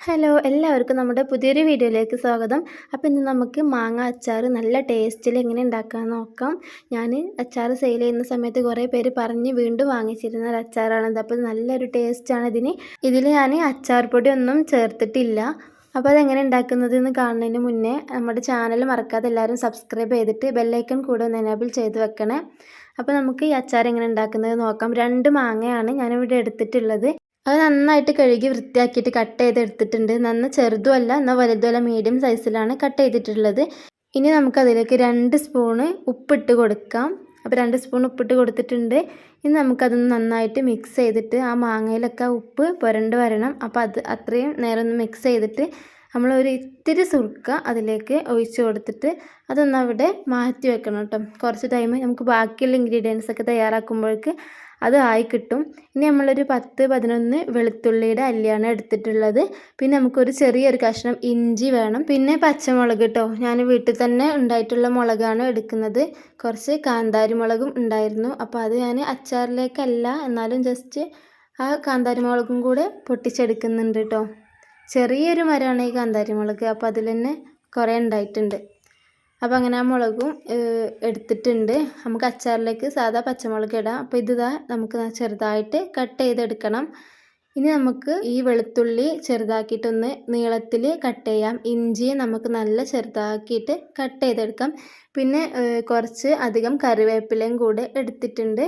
Hello എല്ലാവർക്കും നമ്മുടെ പുതിയൊരു വീഡിയോയിലേക്ക് സ്വാഗതം. അപ്പോൾ ഇന്ന് നമുക്ക് മാങ്ങ അച്ചാർ നല്ല ടേസ്റ്റിൽ എങ്ങനെ ഉണ്ടാക്കാമെന്ന് നോക്കാം. ഞാൻ അച്ചാർ സെയിൽ ചെയ്യുന്ന സമയത്ത് കുറേ പേര് പറഞ്ഞ് വീണ്ടും വാങ്ങിച്ചിരുന്ന ഒരു അച്ചാറാണിത്. അപ്പോൾ നല്ലൊരു ടേസ്റ്റാണ് ഇതിന്. ഇതിൽ ഞാൻ അച്ചാർ പൊടി ഒന്നും ചേർത്തിട്ടില്ല. അപ്പോൾ അതെങ്ങനെ ഉണ്ടാക്കുന്നതെന്ന് കാണുന്നതിന് മുന്നേ നമ്മുടെ ചാനൽ മറക്കാതെ എല്ലാവരും സബ്സ്ക്രൈബ് ചെയ്തിട്ട് ബെല്ലൈക്കൺ കൂടെ ഒന്ന് എനേബിൾ ചെയ്ത് വെക്കണേ. അപ്പോൾ നമുക്ക് ഈ അച്ചാർ എങ്ങനെ ഉണ്ടാക്കുന്നത് നോക്കാം. 2 മാങ്ങയാണ് ഞാനിവിടെ എടുത്തിട്ടുള്ളത്. അത് നന്നായിട്ട് കഴുകി വൃത്തിയാക്കിയിട്ട് കട്ട് ചെയ്തെടുത്തിട്ടുണ്ട്. ചെറുതുമല്ല എന്നാൽ വലുതുമല്ല, മീഡിയം സൈസിലാണ് കട്ട് ചെയ്തിട്ടുള്ളത്. ഇനി നമുക്കതിലേക്ക് 2 സ്പൂണ് ഉപ്പിട്ട് കൊടുക്കാം. അപ്പോൾ 2 സ്പൂൺ ഉപ്പിട്ട് കൊടുത്തിട്ടുണ്ട്. ഇനി നമുക്കതൊന്ന് നന്നായിട്ട് മിക്സ് ചെയ്തിട്ട് ആ മാങ്ങയിലൊക്കെ ഉപ്പ് പുരണ്ട് വരണം. അപ്പോൾ അത്രയും നേരം ഒന്ന് മിക്സ് ചെയ്തിട്ട് നമ്മളൊരു ഇത്തിരി സുർക്ക അതിലേക്ക് ഒഴിച്ച് കൊടുത്തിട്ട് അതൊന്ന് അവിടെ മാറ്റി വെക്കണം കേട്ടോ. കുറച്ച് ടൈം നമുക്ക് ബാക്കിയുള്ള ഇൻഗ്രീഡിയൻസ് ഒക്കെ തയ്യാറാക്കുമ്പോഴേക്ക് അത് ആയി കിട്ടും. ഇനി നമ്മളൊരു 10-11 വെളുത്തുള്ളിയുടെ അല്ലിയാണ് എടുത്തിട്ടുള്ളത്. പിന്നെ നമുക്കൊരു ചെറിയൊരു കഷ്ണം ഇഞ്ചി വേണം. പിന്നെ പച്ചമുളക് കേട്ടോ, ഞാൻ വീട്ടിൽ തന്നെ ഉണ്ടായിട്ടുള്ള മുളകാണ് എടുക്കുന്നത്. കുറച്ച് കാന്താരി മുളകും ഉണ്ടായിരുന്നു. അപ്പോൾ അത് ഞാൻ അച്ചാറിലേക്കല്ല, എന്നാലും ജസ്റ്റ് ആ കാന്താരി മുളകും കൂടെ പൊട്ടിച്ചെടുക്കുന്നുണ്ട് കേട്ടോ. ചെറിയൊരു മരമാണ് ഈ കാന്താരി മുളക്. അപ്പോൾ അതിൽ തന്നെ കുറേ ഉണ്ടായിട്ടുണ്ട്. അപ്പോൾ അങ്ങനെ ആ മുളകും എടുത്തിട്ടുണ്ട്. നമുക്ക് അച്ചാറിലേക്ക് സാധാ പച്ചമുളക് ഇടാം. അപ്പോൾ നമുക്ക് ചെറുതായിട്ട് കട്ട് ചെയ്തെടുക്കണം. ഇനി നമുക്ക് ഈ വെളുത്തുള്ളി ചെറുതാക്കിയിട്ടൊന്ന് നീളത്തിൽ കട്ട് ചെയ്യാം. ഇഞ്ചി നമുക്ക് നല്ല ചെറുതാക്കിയിട്ട് കട്ട് ചെയ്തെടുക്കാം. പിന്നെ കുറച്ച് അധികം കറിവേപ്പിലയും കൂടെ എടുത്തിട്ടുണ്ട്.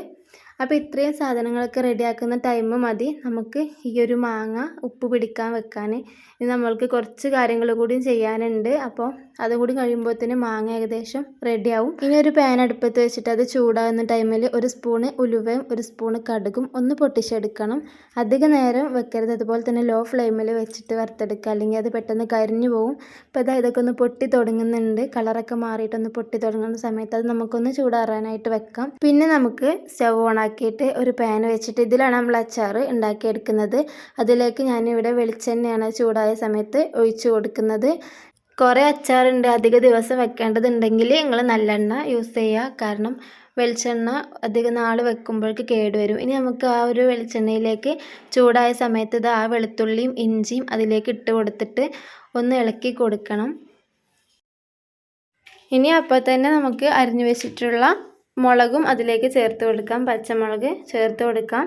അപ്പോൾ ഇത്രയും സാധനങ്ങളൊക്കെ റെഡിയാക്കുന്ന ടൈം മതി നമുക്ക് ഈ ഒരു മാങ്ങ ഉപ്പ് പിടിക്കാൻ വെക്കാൻ. ഇനി നമ്മൾക്ക് കുറച്ച് കാര്യങ്ങൾ കൂടി ചെയ്യാനുണ്ട്. അപ്പോൾ അതും കൂടി കഴിയുമ്പോഴത്തേന് മാങ്ങ ഏകദേശം റെഡിയാവും. ഇനി ഒരു പാൻ അടുപ്പത്ത് വെച്ചിട്ട് അത് ചൂടാകുന്ന ടൈമിൽ 1 സ്പൂണ് ഉലുവയും 1 സ്പൂണ് കടുകും ഒന്ന് പൊട്ടിച്ചെടുക്കണം. അധിക നേരം വെക്കരുത്. അതുപോലെ തന്നെ ലോ ഫ്ലെയിമിൽ വെച്ചിട്ട് വറുത്തെടുക്കുക, അല്ലെങ്കിൽ അത് പെട്ടെന്ന് കരിഞ്ഞു പോകും. അപ്പോൾ ഇതൊക്കെ ഒന്ന് പൊട്ടി തുടങ്ങുന്നുണ്ട്. കളറൊക്കെ മാറിയിട്ടൊന്ന് പൊട്ടി തുടങ്ങുന്ന സമയത്ത് അത് നമുക്കൊന്ന് ചൂടാറാനായിട്ട് വെക്കാം. പിന്നെ നമുക്ക് സ്റ്റവ് ഓണാക്കിയിട്ട് ഒരു പാൻ വെച്ചിട്ട് ഇതിലാണ് നമ്മൾ അച്ചാർ ഉണ്ടാക്കിയെടുക്കുന്നത്. അതിലേക്ക് ഞാനിവിടെ വെളിച്ചെണ്ണയാണ് ചൂടായ സമയത്ത് ഒഴിച്ചു കൊടുക്കുന്നത്. കുറേ അച്ചാറുണ്ട്, അധിക ദിവസം വെക്കേണ്ടതുണ്ടെങ്കിൽ നിങ്ങൾ നല്ലെണ്ണ യൂസ് ചെയ്യുക. കാരണം വെളിച്ചെണ്ണ അധിക നാൾ വെക്കുമ്പോഴേക്ക് കേടുവരും. ഇനി നമുക്ക് ആ ഒരു വെളിച്ചെണ്ണയിലേക്ക് ചൂടായ സമയത്ത് ആ വെളുത്തുള്ളിയും ഇഞ്ചിയും അതിലേക്ക് ഇട്ട് കൊടുത്തിട്ട് ഒന്ന് ഇളക്കി കൊടുക്കണം. ഇനി അപ്പോൾ തന്നെ നമുക്ക് അരിഞ്ഞു വെച്ചിട്ടുള്ള മുളകും അതിലേക്ക് ചേർത്ത് കൊടുക്കാം. പച്ചമുളക് ചേർത്ത് കൊടുക്കാം.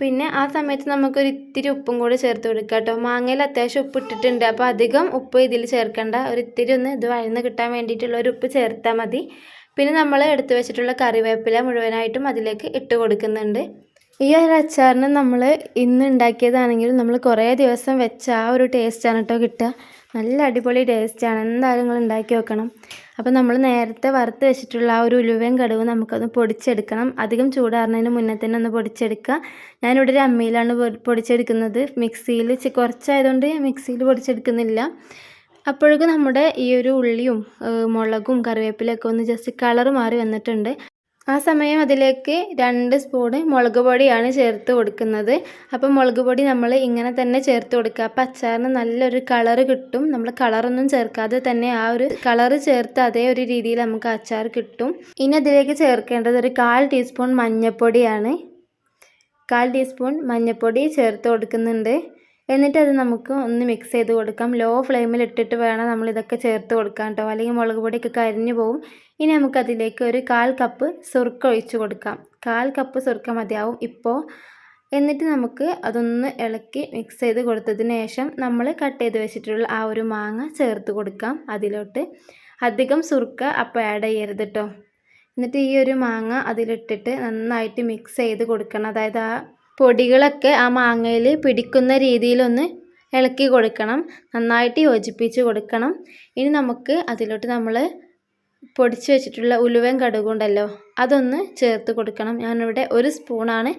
പിന്നെ ആ സമയത്ത് നമുക്കൊരു ഇത്തിരി ഉപ്പും കൂടി ചേർത്ത് കൊടുക്കാം കേട്ടോ. മാങ്ങയിൽ അത്യാവശ്യം ഉപ്പ് ഇട്ടിട്ടുണ്ട്. അപ്പോൾ അധികം ഉപ്പ് ഇതിൽ ചേർക്കേണ്ട. ഒരു ഇത്തിരി ഒന്ന് ഇത് വഴന്ന് കിട്ടാൻ വേണ്ടിയിട്ടുള്ള ഒരു ഉപ്പ് ചേർത്താൽ മതി. പിന്നെ നമ്മൾ എടുത്തു വെച്ചിട്ടുള്ള കറിവേപ്പില മുഴുവനായിട്ടും അതിലേക്ക് ഇട്ട് കൊടുക്കുന്നുണ്ട്. ഈ ഒരു അച്ചാറിന് നമ്മൾ ഇന്ന് ഉണ്ടാക്കിയതാണെങ്കിലും നമ്മൾ കുറേ ദിവസം വെച്ച ആ ഒരു ടേസ്റ്റാണ് കേട്ടോ കിട്ടുക. നല്ല അടിപൊളി ടേസ്റ്റാണ്. എന്തായാലും നിങ്ങൾ ഉണ്ടാക്കി വെക്കണം. അപ്പോൾ നമ്മൾ നേരത്തെ വറുത്ത് വെച്ചിട്ടുള്ള ആ ഒരു ഉലുവയും കടുവും നമുക്കൊന്ന് പൊടിച്ചെടുക്കണം. അധികം ചൂടാറുന്നതിന് മുന്നേ തന്നെ ഒന്ന് പൊടിച്ചെടുക്കുക. ഞാനിവിടെ ഒരു അമ്മിയിലാണ് പൊടിച്ചെടുക്കുന്നത്. മിക്സിയിൽ കുറച്ചായതുകൊണ്ട് മിക്സിയിൽ പൊടിച്ചെടുക്കുന്നില്ല. അപ്പോഴേക്കും നമ്മുടെ ഈ ഒരു ഉള്ളിയും മുളകും കറിവേപ്പിലൊക്കെ ഒന്ന് ജസ്റ്റ് കളർ മാറി വന്നിട്ടുണ്ട്. ആ സമയം അതിലേക്ക് 2 സ്പൂണ് മുളക് പൊടിയാണ് ചേർത്ത് കൊടുക്കുന്നത്. അപ്പോൾ മുളക് പൊടി നമ്മൾ ഇങ്ങനെ തന്നെ ചേർത്ത് കൊടുക്കുക. അപ്പോൾ അച്ചാറിന് നല്ലൊരു കളറ് കിട്ടും. നമ്മൾ കളറൊന്നും ചേർക്കാതെ തന്നെ ആ ഒരു കളറ് ചേർത്ത് അതേ ഒരു രീതിയിൽ നമുക്ക് അച്ചാർ കിട്ടും. ഇനി അതിലേക്ക് ചേർക്കേണ്ടത് ഒരു 1/4 ടീസ്പൂൺ മഞ്ഞൾപ്പൊടിയാണ്. 1/4 ടീസ്പൂൺ മഞ്ഞൾപ്പൊടി ചേർത്ത് കൊടുക്കുന്നുണ്ട്. എന്നിട്ട് അത് നമുക്ക് ഒന്ന് മിക്സ് ചെയ്ത് കൊടുക്കാം. ലോ ഫ്ലെയിമിൽ ഇട്ടിട്ട് വേണം നമ്മളിതൊക്കെ ചേർത്ത് കൊടുക്കാൻ കേട്ടോ, അല്ലെങ്കിൽ മുളക് പൊടിയൊക്കെ കരിഞ്ഞു പോവും. ഇനി നമുക്കതിലേക്ക് ഒരു 1/4 കപ്പ് സുർക്ക ഒഴിച്ച് കൊടുക്കാം. 1/4 കപ്പ് സുർക്ക മതിയാവും ഇപ്പോൾ. എന്നിട്ട് നമുക്ക് അതൊന്ന് ഇളക്കി മിക്സ് ചെയ്ത് കൊടുത്തതിന് ശേഷം നമ്മൾ കട്ട് ചെയ്ത് വെച്ചിട്ടുള്ള ആ ഒരു മാങ്ങ ചേർത്ത് കൊടുക്കാം അതിലോട്ട്. അധികം സുർക്ക അപ്പോൾ ആഡ് ചെയ്യരുത് കേട്ടോ. എന്നിട്ട് ഈ ഒരു മാങ്ങ അതിലിട്ടിട്ട് നന്നായിട്ട് മിക്സ് ചെയ്ത് കൊടുക്കണം. അതായത് ആ പൊടികളൊക്കെ ആ മാങ്ങയിൽ പിടിക്കുന്ന രീതിയിലൊന്ന് ഇളക്കി കൊടുക്കണം. നന്നായിട്ട് യോജിപ്പിച്ച് കൊടുക്കണം. ഇനി നമുക്ക് അതിലോട്ട് നമ്മൾ പൊടിച്ച് വെച്ചിട്ടുള്ള ഉലുവയും കടുകും ഉണ്ടല്ലോ, അതൊന്ന് ചേർത്ത് കൊടുക്കണം. ഞാനിവിടെ 1 സ്പൂണാണ്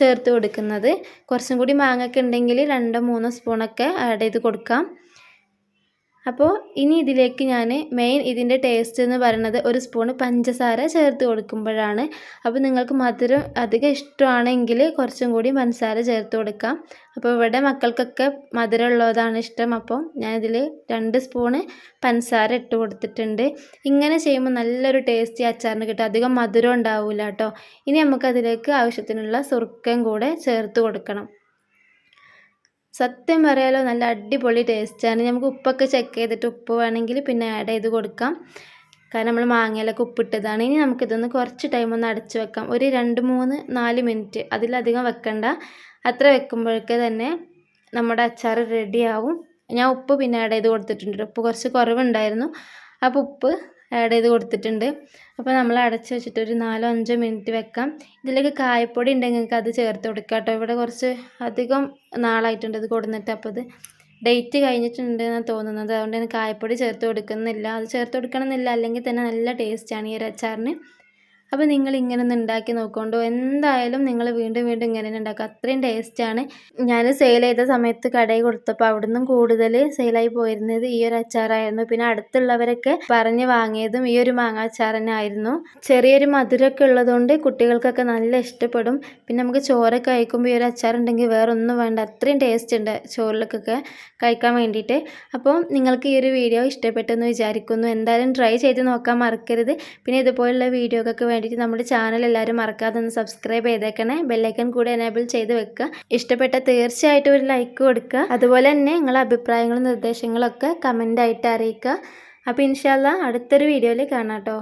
ചേർത്ത് കൊടുക്കുന്നത്. കുറച്ചും കൂടി മാങ്ങയൊക്കെ ഉണ്ടെങ്കിൽ 2-3 സ്പൂണൊക്കെ ആഡ് ചെയ്ത് കൊടുക്കാം. അപ്പോൾ ഇനി ഇതിലേക്ക് ഞാൻ മെയിൻ ഇതിൻ്റെ ടേസ്റ്റ് എന്ന് പറയുന്നത് 1 സ്പൂണ് പഞ്ചസാര ചേർത്ത് കൊടുക്കുമ്പോഴാണ്. അപ്പോൾ നിങ്ങൾക്ക് മധുരം അധികം ഇഷ്ടമാണെങ്കിൽ കുറച്ചും കൂടി പഞ്ചസാര ചേർത്ത് കൊടുക്കാം. അപ്പോൾ ഇവിടെ മക്കൾക്കൊക്കെ മധുരം ഉള്ളതാണ് ഇഷ്ടം. അപ്പോൾ ഞാനിതിൽ 2 സ്പൂണ് പഞ്ചസാര ഇട്ട് കൊടുത്തിട്ടുണ്ട്. ഇങ്ങനെ ചെയ്യുമ്പോൾ നല്ലൊരു ടേസ്റ്റി അച്ചാറിന് കിട്ടും. അധികം മധുരം ഉണ്ടാവില്ല കേട്ടോ. ഇനി നമുക്കതിലേക്ക് ആവശ്യത്തിനുള്ള സുർക്കയും കൂടെ ചേർത്ത് കൊടുക്കണം. സത്യം പറയാലോ നല്ല അടിപൊളി ടേസ്റ്റാണ്. നമുക്ക് ഉപ്പൊക്കെ ചെക്ക് ചെയ്തിട്ട് ഉപ്പ് വേണമെങ്കിൽ പിന്നെ ആഡ് ചെയ്ത് കൊടുക്കാം. കാരണം നമ്മൾ മാങ്ങയിലൊക്കെ ഉപ്പിട്ടതാണ്. ഇനി നമുക്കിതൊന്ന് കുറച്ച് ടൈം ഒന്ന് അടച്ച് വെക്കാം. ഒരു 2-3-4 മിനിറ്റ്, അതിലധികം വെക്കണ്ട. അത്ര വെക്കുമ്പോഴേക്ക് തന്നെ നമ്മുടെ അച്ചാർ റെഡിയാവും. ഞാൻ ഉപ്പ് പിന്നെ ആഡ് ചെയ്ത് കൊടുത്തിട്ടുണ്ട്. ഉപ്പ് കുറച്ച് കുറവുണ്ടായിരുന്നു, അപ്പോൾ ഉപ്പ് ആഡ് ചെയ്ത് കൊടുത്തിട്ടുണ്ട്. അപ്പോൾ നമ്മൾ അടച്ച് വെച്ചിട്ട് ഒരു 4-5 മിനിറ്റ് വെക്കാം. ഇതിലേക്ക് കായപ്പൊടി ഉണ്ടെങ്കിൽ നിങ്ങൾക്ക് അത് ചേർത്ത് കൊടുക്കാം കേട്ടോ. ഇവിടെ കുറച്ച് അധികം നാളായിട്ടുണ്ട് ഇത് കൊടുന്നിട്ട്, അപ്പോൾ ഇത് ഡേറ്റ് കഴിഞ്ഞിട്ടുണ്ട് എന്നാണ് തോന്നുന്നത്. അതുകൊണ്ട് ഞാൻ കായപ്പൊടി ചേർത്ത് കൊടുക്കുന്നില്ല. അത് ചേർത്ത് കൊടുക്കണമെന്നില്ല, അല്ലെങ്കിൽ തന്നെ നല്ല ടേസ്റ്റാണ് ഈ ഒരു അച്ചാറിന്. അപ്പോൾ നിങ്ങൾ ഇങ്ങനെ ഒന്ന് ഉണ്ടാക്കി നോക്കൊണ്ടോ, എന്തായാലും നിങ്ങൾ വീണ്ടും വീണ്ടും ഇങ്ങനെ ഉണ്ടാക്കുക. അത്രയും ടേസ്റ്റാണ്. ഞാൻ സെയിൽ ചെയ്ത സമയത്ത് കടയിൽ കൊടുത്തപ്പോൾ അവിടുന്ന് കൂടുതൽ സെയിലായി പോയിരുന്നത് ഈ ഒരു അച്ചാറായിരുന്നു. പിന്നെ അടുത്തുള്ളവരൊക്കെ പറഞ്ഞ് വാങ്ങിയതും ഈ ഒരു മാങ്ങ അച്ചാർ തന്നെ ആയിരുന്നു. ചെറിയൊരു മധുരമൊക്കെ ഉള്ളതുകൊണ്ട് കുട്ടികൾക്കൊക്കെ നല്ല ഇഷ്ടപ്പെടും. പിന്നെ നമുക്ക് ചോറൊക്കെ കഴിക്കുമ്പോൾ ഈ ഒരു അച്ചാർ ഉണ്ടെങ്കിൽ വേറെ ഒന്നും വേണ്ട, അത്രയും ടേസ്റ്റ് ഉണ്ട് ചോറിലേക്കൊക്കെ കഴിക്കാൻ വേണ്ടിയിട്ട്. അപ്പോൾ നിങ്ങൾക്ക് ഈ ഒരു വീഡിയോ ഇഷ്ടപ്പെട്ടെന്ന് വിചാരിക്കുന്നു. എന്തായാലും ട്രൈ ചെയ്ത് നോക്കാൻ മറക്കരുത്. പിന്നെ ഇതുപോലുള്ള വീഡിയോക്കൊക്കെ വേണ്ടിയിട്ട് നമ്മുടെ ചാനൽ എല്ലാവരും മറക്കാതെ ഒന്ന് സബ്സ്ക്രൈബ് ചെയ്തേക്കണേ. ബെല്ലൈക്കൺ കൂടി എനേബിൾ ചെയ്ത് വെക്കുക. ഇഷ്ടപ്പെട്ട തീർച്ചയായിട്ടും ഒരു ലൈക്ക് കൊടുക്കുക. അതുപോലെ തന്നെ നിങ്ങളുടെ അഭിപ്രായങ്ങളും നിർദ്ദേശങ്ങളൊക്കെ കമൻ്റായിട്ട് അറിയിക്കുക. അപ്പോൾ ഇൻഷാ അല്ലാഹ് അടുത്തൊരു വീഡിയോയിൽ കാണാം കേട്ടോ.